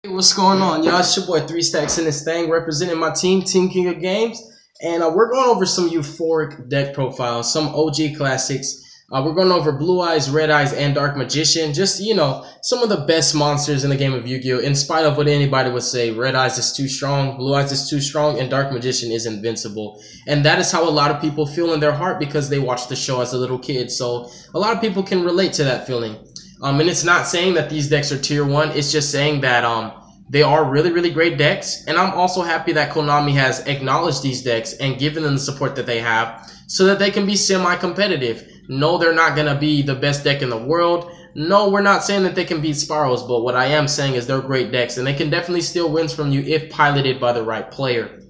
Hey, what's going on, y'all? It's your boy 3 Stacks in this thing, representing my team, Team King of Games. And we're going over some euphoric deck profiles, some OG classics. We're going over Blue Eyes, Red Eyes, and Dark Magician. Just, you know, some of the best monsters in the game of Yu-Gi-Oh! In spite of what anybody would say, Red Eyes is too strong, Blue Eyes is too strong, and Dark Magician is invincible. And that is how a lot of people feel in their heart because they watched the show as a little kid. So a lot of people can relate to that feeling. And it's not saying that these decks are tier 1. It's just saying that they are really, really great decks. And I'm also happy that Konami has acknowledged these decks and given them the support that they have so that they can be semi-competitive. No, they're not going to be the best deck in the world. No, we're not saying that they can beat Spirals. But what I am saying is they're great decks. And they can definitely steal wins from you if piloted by the right player.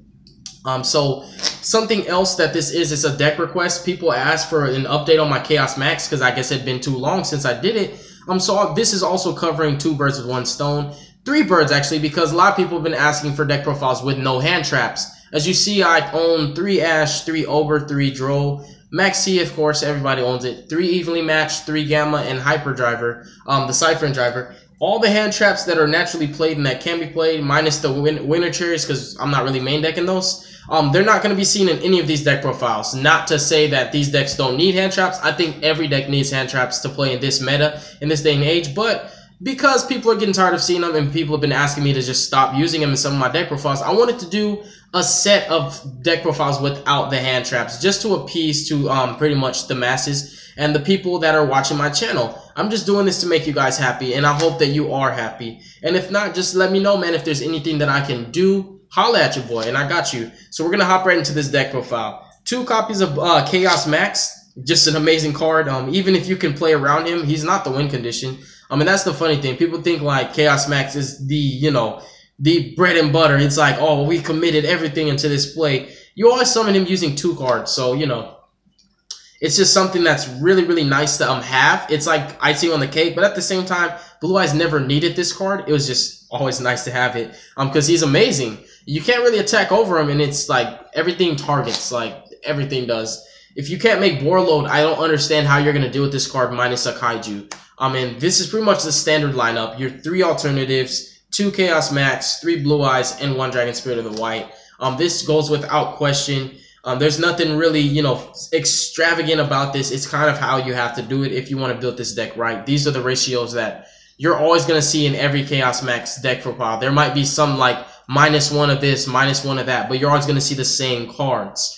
So something else that this is a deck request. People asked for an update on my Chaos Max because I guess it had been too long since I did it. So this is also covering 2 birds with 1 stone. 3 birds actually, because a lot of people have been asking for deck profiles with no hand traps. As you see, I own 3 Ash, 3 Ogre, 3 Droll. Maxi, of course, everybody owns it. 3 evenly matched, 3 Gamma, and Hyperdriver, the Cypher and Driver. All the hand traps that are naturally played and that can be played, minus the Winter Cherries, because I'm not really main decking those. They're not going to be seen in any of these deck profiles. Not to say that these decks don't need hand traps. I think every deck needs hand traps to play in this meta, in this day and age. But because people are getting tired of seeing them and people have been asking me to just stop using them in some of my deck profiles, I wanted to do a set of deck profiles without the hand traps, just to appease to pretty much the masses and the people that are watching my channel. I'm just doing this to make you guys happy, and I hope that you are happy. And if not, just let me know, man, if there's anything that I can do. Holla at your boy, and I got you. So we're going to hop right into this deck profile. 2 copies of Chaos Max, just an amazing card. Even if you can play around him, he's not the win condition. And that's the funny thing. People think like Chaos Max is the, you know, the bread and butter. It's like, oh, we committed everything into this play. You always summon him using 2 cards. So, you know, it's just something that's really, really nice to have. It's like icing on the cake. But at the same time, Blue Eyes never needed this card. It was just always nice to have it because he's amazing. You can't really attack over him, and it's like everything targets, like everything does. If you can't make board load, I don't understand how you're going to deal with this card minus a Kaiju. And this is pretty much the standard lineup. Your 3 alternatives, 2 Chaos Max, 3 Blue Eyes, and 1 Dragon Spirit of the White. This goes without question. There's nothing really, you know, extravagant about this. It's kind of how you have to do it if you want to build this deck right. These are the ratios that you're always going to see in every Chaos Max deck profile. There might be some like -1 of this, -1 of that, but you're always going to see the same cards.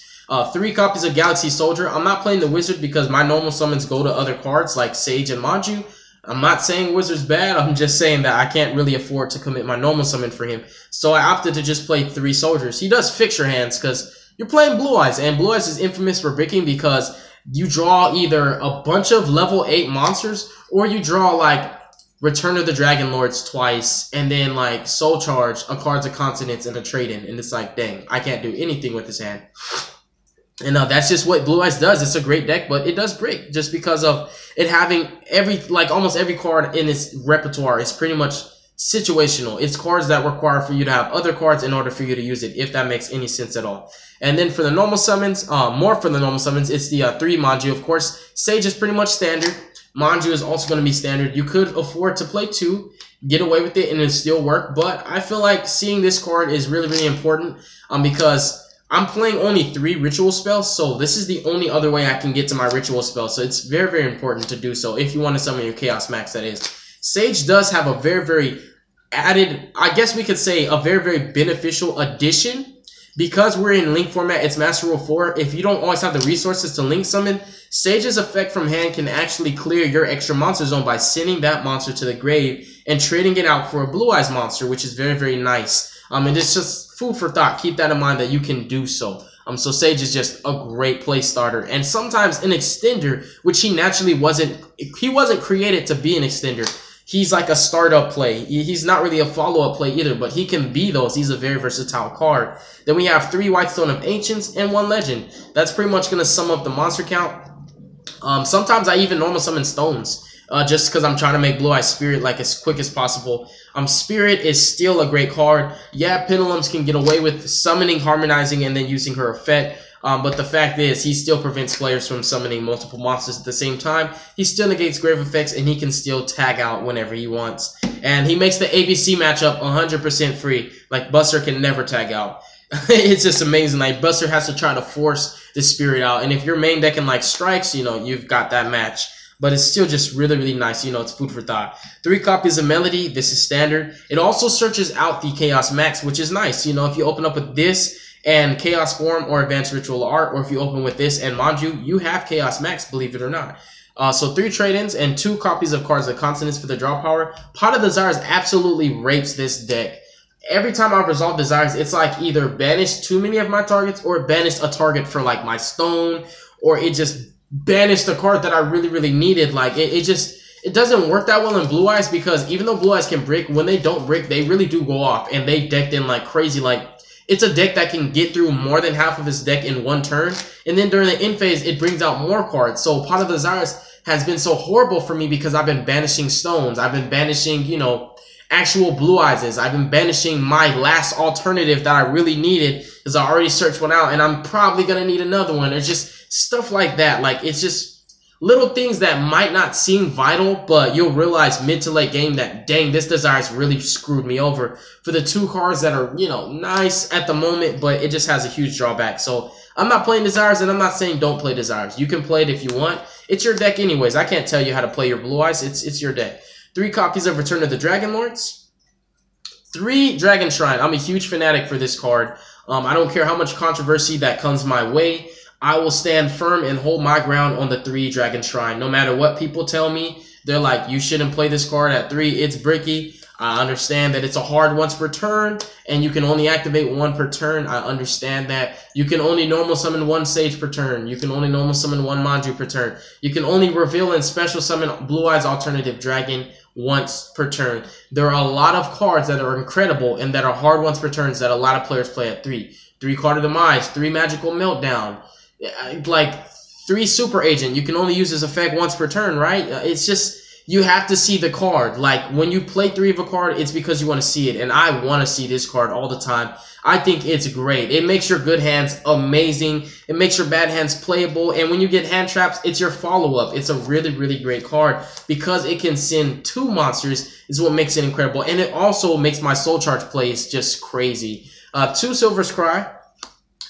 3 copies of Galaxy Soldier. I'm not playing the Wizard because my normal summons go to other cards like Sage and Manju. I'm not saying Wizard's bad. I'm just saying that I can't really afford to commit my normal summon for him. So I opted to just play 3 Soldiers. He does fix your hands because you're playing Blue Eyes, and Blue Eyes is infamous for bricking because you draw either a bunch of level 8 monsters or you draw like Return of the Dragon Lords twice, and then like Soul Charge, a Cards of Continents, and a Trade-In. And it's like, dang, I can't do anything with this hand. And that's just what Blue Eyes does. It's a great deck, but it does break just because of it having almost every card in its repertoire is pretty much situational. It's cards that require for you to have other cards in order for you to use it, if that makes any sense at all. And then for the normal summons, it's the 3 Manju. Of course, Sage is pretty much standard. Manju is also going to be standard. You could afford to play 2, get away with it, and it still work. But I feel like seeing this card is really, really important because I'm playing only 3 ritual spells. So this is the only other way I can get to my ritual spell. So it's very, very important to do so if you want to summon your Chaos Max, that is. Sage does have a very, very added, I guess we could say, a very, very beneficial addition. Because we're in Link format, it's Master Rule 4. If you don't always have the resources to Link summon, Sage's effect from hand can actually clear your extra monster zone by sending that monster to the grave and trading it out for a Blue Eyes monster, which is very, very nice. And it's just food for thought. Keep that in mind that you can do so. So Sage is just a great play starter, and sometimes an extender, which he naturally wasn't. He wasn't created to be an extender. He's like a startup play. He's not really a follow-up play either, but he can be those. He's a very versatile card. Then we have 3 White Stone of Ancients and 1 Legend. That's pretty much going to sum up the monster count. Sometimes I even normal summon stones. Just because I'm trying to make Blue Eye Spirit like as quick as possible. Spirit is still a great card. Yeah, Pendulums can get away with summoning, harmonizing, and then using her effect. But the fact is, he still prevents players from summoning multiple monsters at the same time. He still negates grave effects, and he can still tag out whenever he wants. And he makes the ABC matchup 100% free. Like, Buster can never tag out. It's just amazing. Like, Buster has to try to force the Spirit out. And if you're main decking, like, Strikes, you know, you've got that match. But it's still just really, really nice. You know, it's food for thought. 3 copies of Melody. This is standard. It also searches out the Chaos Max, which is nice. You know, if you open up with this and Chaos Form or Advanced Ritual Art, or if you open with this and Manju, you have Chaos Max, believe it or not. So 3 trade-ins and 2 copies of cards of Consonance for the draw power. Pot of Desires absolutely rapes this deck. Every time I resolve Desires, it's like either banished too many of my targets or banished a target for like my stone, or it just banished a card that I really, really needed. Like, it doesn't work that well in Blue Eyes, because even though Blue Eyes can brick, when they don't brick, they really do go off, and they decked in like crazy. Like, it's a deck that can get through more than half of its deck in one turn, and then during the end phase, it brings out more cards. So Pot of Desires has been so horrible for me because I've been banishing stones. I've been banishing, you know, actual Blue Eyes. I've been banishing my last alternative that I really needed because I already searched one out, and I'm probably going to need another one. It's just stuff like that. Like, it's just little things that might not seem vital, but you'll realize mid to late game that, dang, this Desires really screwed me over for the 2 cards that are, you know, nice at the moment, but it just has a huge drawback. So I'm not playing Desires, and I'm not saying don't play Desires. You can play it if you want. It's your deck anyways. I can't tell you how to play your Blue Eyes. It's your deck. 3 copies of Return of the Dragon Lords. 3 Dragon Shrine. I'm a huge fanatic for this card. I don't care how much controversy that comes my way. I will stand firm and hold my ground on the 3 Dragon Shrine. No matter what people tell me, they're like, you shouldn't play this card at 3. It's bricky. I understand that it's a hard once per turn, and you can only activate 1 per turn. I understand that. You can only normal summon 1 Sage per turn. You can only normal summon 1 Manju per turn. You can only reveal and special summon Blue Eyes Alternative Dragon once per turn. There are a lot of cards that are incredible and that are hard once per turns that a lot of players play at 3. 3 Card of Demise, 3 Magical Meltdown, like 3 Super Agent. You can only use this effect once per turn, right? It's just, you have to see the card. Like, when you play 3 of a card, it's because you want to see it. And I want to see this card all the time. I think it's great. It makes your good hands amazing. It makes your bad hands playable. And when you get hand traps, it's your follow-up. It's a really, really great card because it can send 2 monsters is what makes it incredible. And it also makes my Soul Charge plays just crazy. 2 Silver Scry,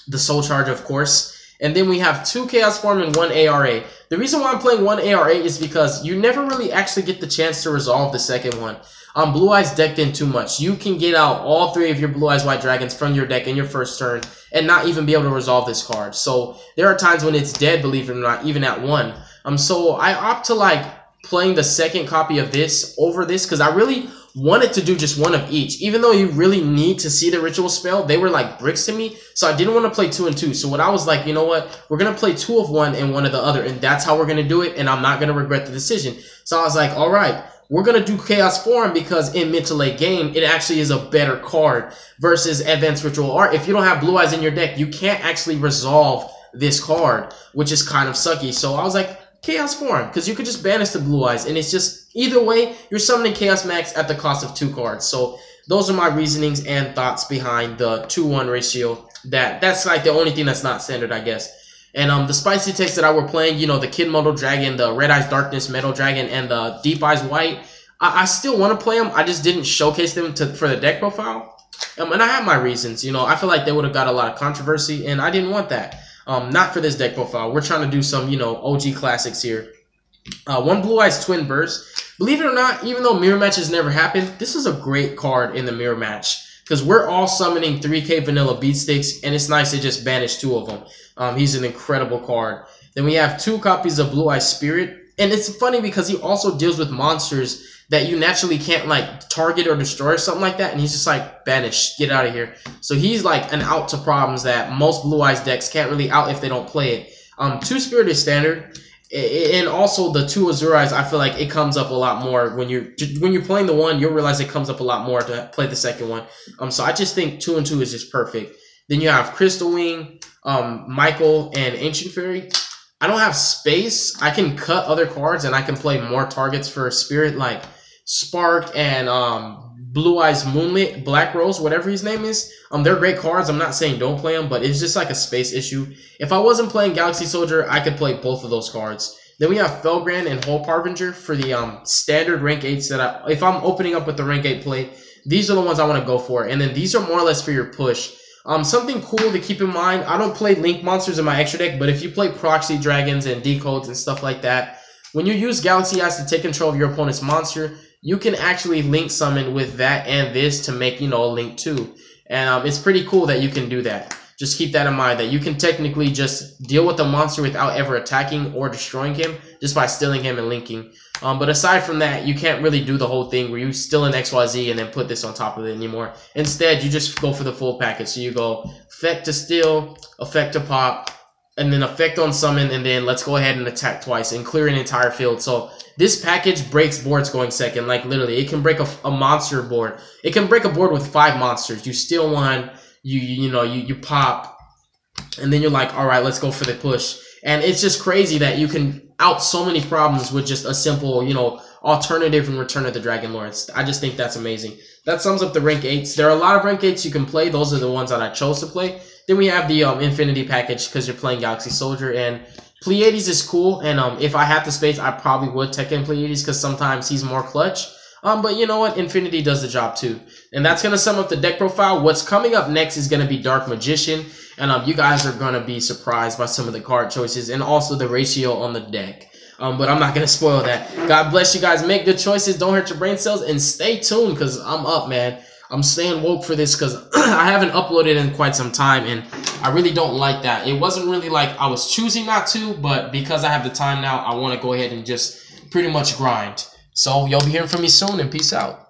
the Soul Charge, of course. And then we have 2 Chaos Form and 1 ARA. The reason why I'm playing 1 ARA is because you never really actually get the chance to resolve the second one. Blue Eyes decked in too much. You can get out all 3 of your Blue Eyes White Dragons from your deck in your first turn and not even be able to resolve this card. So there are times when it's dead, believe it or not, even at 1. So I opt to like playing the second copy of this over this because I really wanted to do just 1 of each. Even though you really need to see the ritual spell, they were like bricks to me. So I didn't want to play 2 and 2. So what I was like, you know what? We're going to play 2 of 1 and 1 of the other. And that's how we're going to do it. And I'm not going to regret the decision. So I was like, all right, we're going to do Chaos Form because in mid to late game, it actually is a better card versus Advanced Ritual Art. If you don't have Blue Eyes in your deck, you can't actually resolve this card, which is kind of sucky. So I was like, Chaos Form, because you could just banish the Blue Eyes, and it's just, either way, you're summoning Chaos Max at the cost of 2 cards. So those are my reasonings and thoughts behind the 2-1 ratio. That's like the only thing that's not standard, I guess. And the spicy text that I were playing, you know, the Kid Model Dragon, the Red Eyes Darkness Metal Dragon, and the Deep Eyes White, I still want to play them. I just didn't showcase them for the deck profile. And I have my reasons. You know, I feel like they would have got a lot of controversy, and I didn't want that. Not for this deck profile. We're trying to do some, you know, OG classics here. 1 Blue Eyes Twin Burst. Believe it or not, even though mirror matches never happened, this is a great card in the mirror match. Because we're all summoning 3K Vanilla Beatsticks, and it's nice to just banish 2 of them. He's an incredible card. Then we have 2 copies of Blue Eyes Spirit. And it's funny because he also deals with monsters that you naturally can't like target or destroy or something like that. And he's just like, banish, get out of here. So he's like an out to problems that most Blue Eyes decks can't really out if they don't play it. 2 Spirit is standard. And also the 2 Azure Eyes, I feel like it comes up a lot more when you're playing the 1, you'll realize it comes up a lot more to play the second one. So I just think 2 and 2 is just perfect. Then you have Crystal Wing, Michael, and Ancient Fairy. I don't have space. I can cut other cards and I can play more targets for Spirit like Spark and Blue Eyes Moonlit, Black Rose, whatever his name is. They're great cards. I'm not saying don't play them, but it's just like a space issue. If I wasn't playing Galaxy Soldier, I could play both of those cards. Then we have Felgrand and Hole Parvenger for the standard rank 8s that if I'm opening up with the rank 8 play, these are the ones I want to go for. And then these are more or less for your push. Something cool to keep in mind, I don't play Link monsters in my extra deck, but if you play Proxy Dragons and Decodes and stuff like that, when you use Galaxy Eyes to take control of your opponent's monster, you can actually Link summon with that and this to make, a Link 2. And it's pretty cool that you can do that. Just keep that in mind, that you can technically just deal with the monster without ever attacking or destroying him, just by stealing him and linking. But aside from that, you can't really do the whole thing where you steal an XYZ and then put this on top of it anymore. Instead, you just go for the full package. So you go effect to steal, effect to pop, and then effect on summon, and then let's go ahead and attack twice and clear an entire field. So this package breaks boards going second. Like literally, it can break a monster board. It can break a board with 5 monsters. You steal one, you pop, and then you're like, all right, let's go for the push. And it's just crazy that you can out so many problems with just a simple, alternative in Return of the Dragon Lord. I just think that's amazing. That sums up the rank 8s. There are a lot of rank 8s you can play. Those are the ones that I chose to play. Then we have the Infinity package because you're playing Galaxy Soldier, and Pleiades is cool. And if I had the space, I probably would tech in Pleiades because sometimes he's more clutch. But you know what? Infinity does the job too. And that's going to sum up the deck profile. What's coming up next is going to be Dark Magician. And you guys are going to be surprised by some of the card choices and also the ratio on the deck. But I'm not going to spoil that. God bless you guys. Make good choices. Don't hurt your brain cells. And stay tuned because I'm up, man. I'm staying woke for this because I haven't uploaded in quite some time. And I really don't like that. It wasn't really like I was choosing not to. But because I have the time now, I want to go ahead and just pretty much grind. So you'll be hearing from me soon, and peace out.